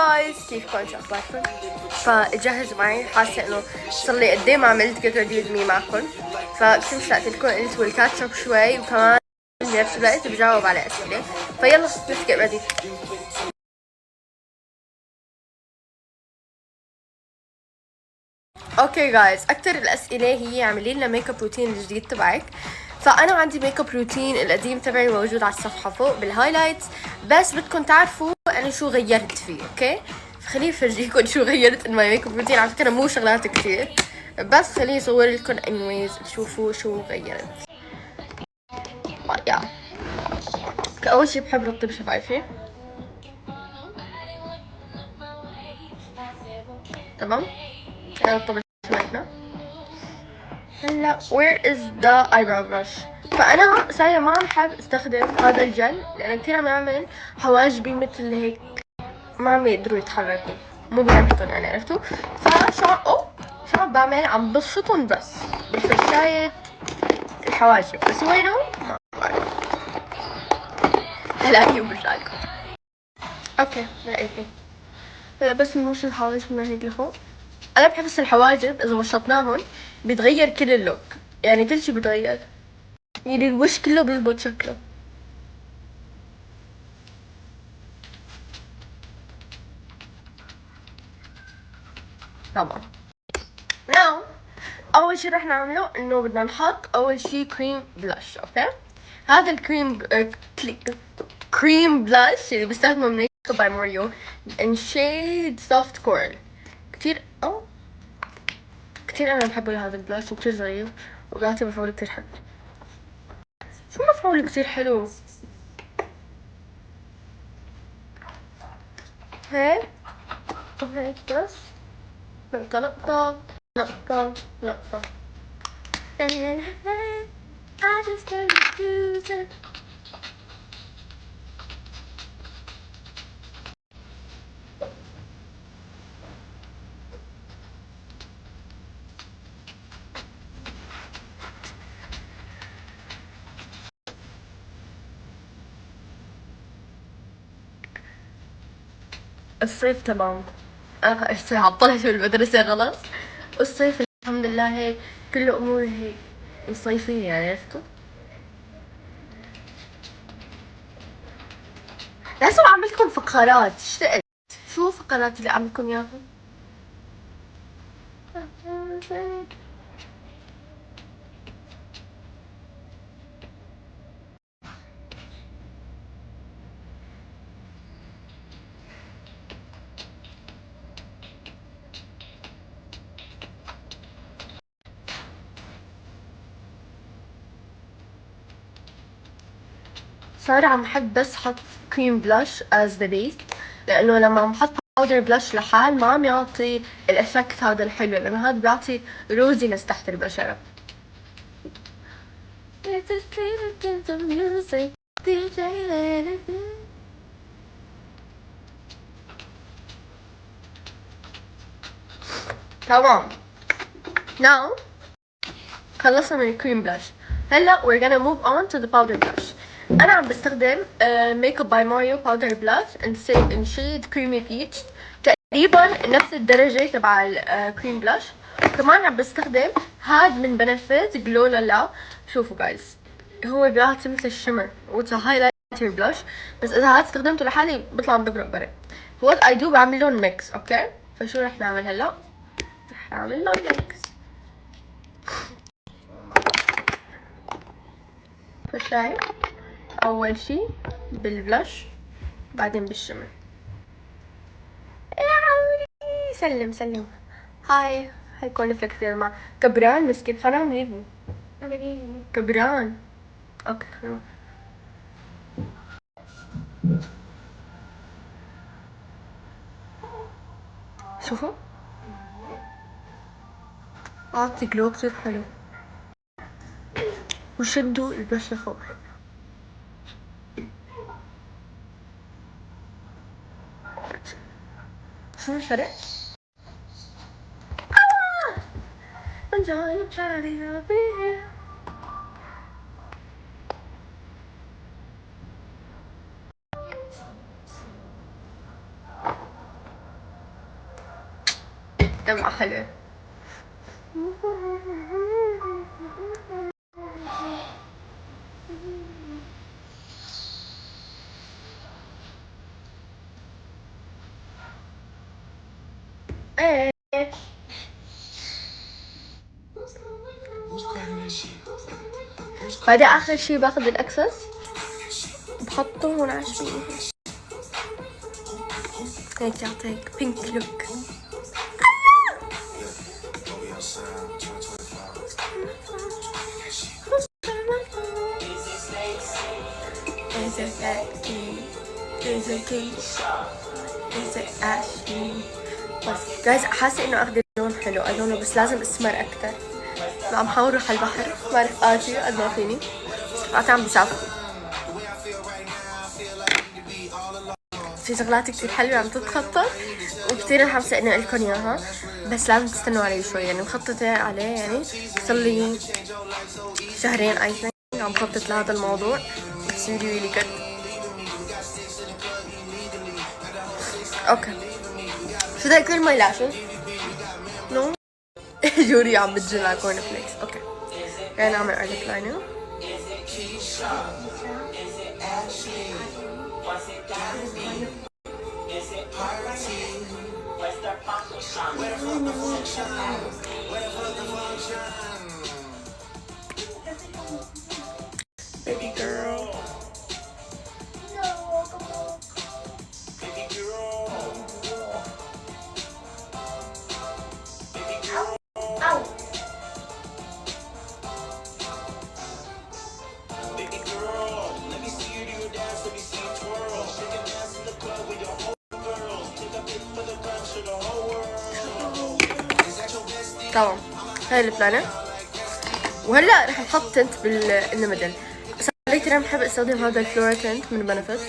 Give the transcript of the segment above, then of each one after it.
جايز، كيفكم؟ شو اخباركم؟ فجهزوا معي، حاسه انه صار لي قد ايه ما عملت جيت ريدي وذ مي معكم، فكثير مشتاقه لكم انتوا الكاتشب شوي، وكمان بنفس الوقت بجاوب على اسئله. فيلا let's get ready. اوكي جايز، اكثر الاسئله هي اعملي لنا ميك اب روتين الجديد تبعك. فانا عندي ميك اب روتين القديم تبعي موجود على الصفحه فوق بالهايلايتس، بس بدكم تعرفوا انا شو غيرت فيه. اوكي، فخليني افرجيكم شو غيرت ان ماي ميك اب روتين. على فكره مو شغلات كثير، بس خليني اصور لكم anyways تشوفوا شو غيرت. يا اول شي بحب رطب شفايفي، تمام. رطب شفايفنا. هلا where is the eyebrow brush؟ فانا صايره ما بحب استخدم هذا الجل لانه كثير عم يعمل حواجبي مثل هيك، ما عم يقدروا يتحركوا، مو بنفسهم يعني، عرفتوا؟ شو عم بعمل؟ عم بشطهم بس بفرشاية الحواجب، بس وينهم؟ ما بعرف. هلا هي برجعلكم. اوكي لقيتني. هلا بس نمشط الحواجب من هيك لفوق. انا بحس الحواجب اذا مشطناهم بيتغير كل اللوك، يعني كل شي بيتغير، يعني الوش كله بيزبط شكله. طبعا. ناو اول شي رح نعمله انه بدنا نحط اول شي كريم بلاش. اوكي، هذا الكريم كريم بلاش اللي بستخدمه من ميك اب باي موريو ان شيد سوفت كورل. كتير كتير انا بحب هذا البلاش، وكتير ظريف، وبيعطي مفعول كتير حلو. شو مفعول كتير حلو؟ هيك وهيك بس، نقطة نقطة نقطة نقطة. I just can't refuse it. الصيف تمام، انا هسه عطلت في المدرسة خلاص، والصيف الحمد لله هيك كل اموري هيك الصيفية، يعني عرفتوا؟ لازم اعملكم فقرات، اشتقت. شو فقرات اللي اعملكم اياها؟ صار عم حب بس حط كريم بلاش از ذا بيس، لانه لما عم حط باودر بلاش لحال ما عم يعطي الافكت هذا الحلو، لانه هذا بيعطي روزينس تحت البشرة. تمام. now خلصنا من الكريم بلاش، هلا we're gonna move on to the powder blush. انا عم بستخدم ميك اب باي ماريو باودر بلاش ان شيد كريمي بيتش، تقريبا نفس الدرجه تبع الكريم بلاش. كمان عم بستخدم هاد من بنفيت جلو لالا. شوفوا جايز، هو بيعطي مثل الشمر واتس هايلايتر بلاش، بس اذا هاد استخدمته لحالي بيطلع عم ببرق برق. وات اي دو بعمل لهم ميكس. اوكي، فشو رح نعمل هلا؟ رح نعمل لهم ميكس. فرشاية اول شي بالبلاش، بعدين بالشمر. يا عمي سلم سلم. هاي هيكون فلكسير مع كبران مسكين، حرام هيك كبران. اوكي خلاص. شوفوا اعطي جلو كتير حلو، وشدوا البشرة فوق. شو الفرق؟ I'm trying to be here. دمعة حلوة. ايه بعدين اخر شي باخذ الاكسس بحطه هون على الشمال هيك يعطيك بينك لوك. بس جايز حاسه انه اخذ اللون حلو اظن بس لازم اسمر اكثر. عم حاول اروح على البحر ما بعرف اجي قد ما فيني بس عم بسافر. في شغلات كتير حلوة عم تتخطط وكتير متحمسة اني اقلكن اياها بس لازم تستنوا علي شوي يعني مخططة عليه يعني صار لي شهرين اي ثينك عم خطط لهذا الموضوع. It's really really good. اوكي شو ده كل ماي لاشز؟ نو جوري عم بتجي على كورن فليكس. اوكي يعني نعمل ايلت لاينر. Baby girl. تمام هاي البلانر وهلا رح نحط تنت بالميدل. صار لي كثير بحب استخدم هذا الفلورا تنت من بنفيت.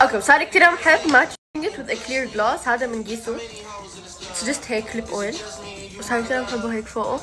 اوكي صار كثير بحب matching it with a clear gloss. هذا من جيسو it's just هيك clip oil وصار كثير بحبه هيك فوقه.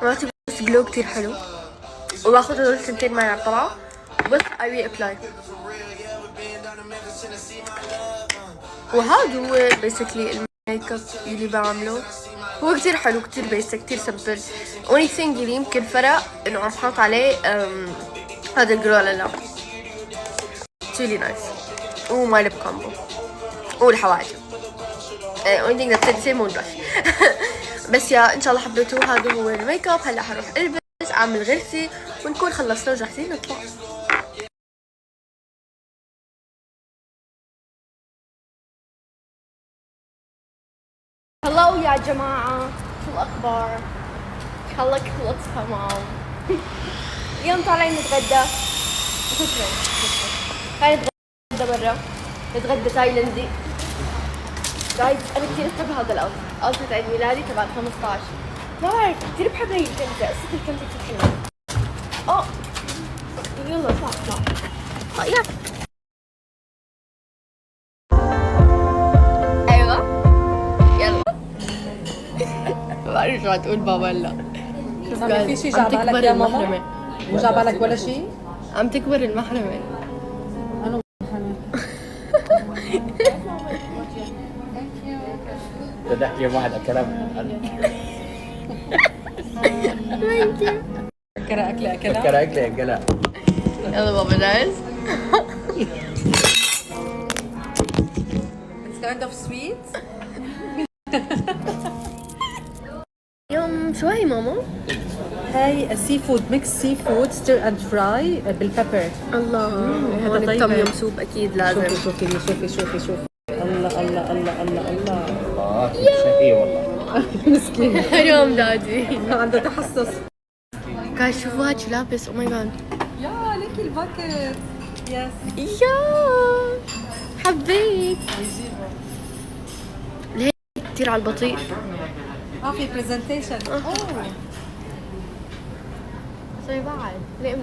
مراتي بس جلو كتير حلو وباخذ هدول الثنتين معي على الطلعة بس I reapply. وهذا هو basically الميك اب اللي بعمله. هو كتير حلو كتير بيسك كتير سمبل. only thing اللي يمكن فرق انه عم حاط عليه هذا الجلو للا really nice وماي لب كومبو والحواجب. only thing that's the same والبلاش. بس يا ان شاء الله حبيتوه. هذا هو الميك اب. هلا حروح البس اعمل غرفتي ونكون خلصنا وجاهزين نطلع. هلو يا جماعة شو الأخبار؟ إن شاء الله كله تمام. اليوم طالعين نتغدى. شكرا خلينا نتغدى برا. نتغدى تايلندي. جايز أنا كتير بحب هذا الأوتفيت عيد ميلادي تبع 15. ما بعرف كتير بحب هاي الكنكة. قصة الكنكة كتير حلوة. يلا اطلع يلا. ما بعرف شو تقول بابا هلا. ما في شيء جاب بالك يا ماما؟ مو جاب بالك ولا شيء؟ عم تكبر المحرمة. أنا محرمة. بدي احكي يوم واحد اكلها فكر أكلة أكلها؟ فكر اكلي اكلها. يلا بابا جاهز؟ It's kind of sweet. اليوم شو هي ماما؟ هاي سي فود ميكس سي فود ستير اند فراي بالبيبر. الله هذا طيبة. الطم يوم سوب اكيد لازم. شوفي الله الله الله الله الله. الله شهي والله. مسكين حرام دادي. عنده تحسس. جايز شوفوا هاد شو لابس. او ماي جاد يا ليكي الباكت. يس يا حبيت. ليه كتير على البطيء. في برزنتيشن. زي بعض ليه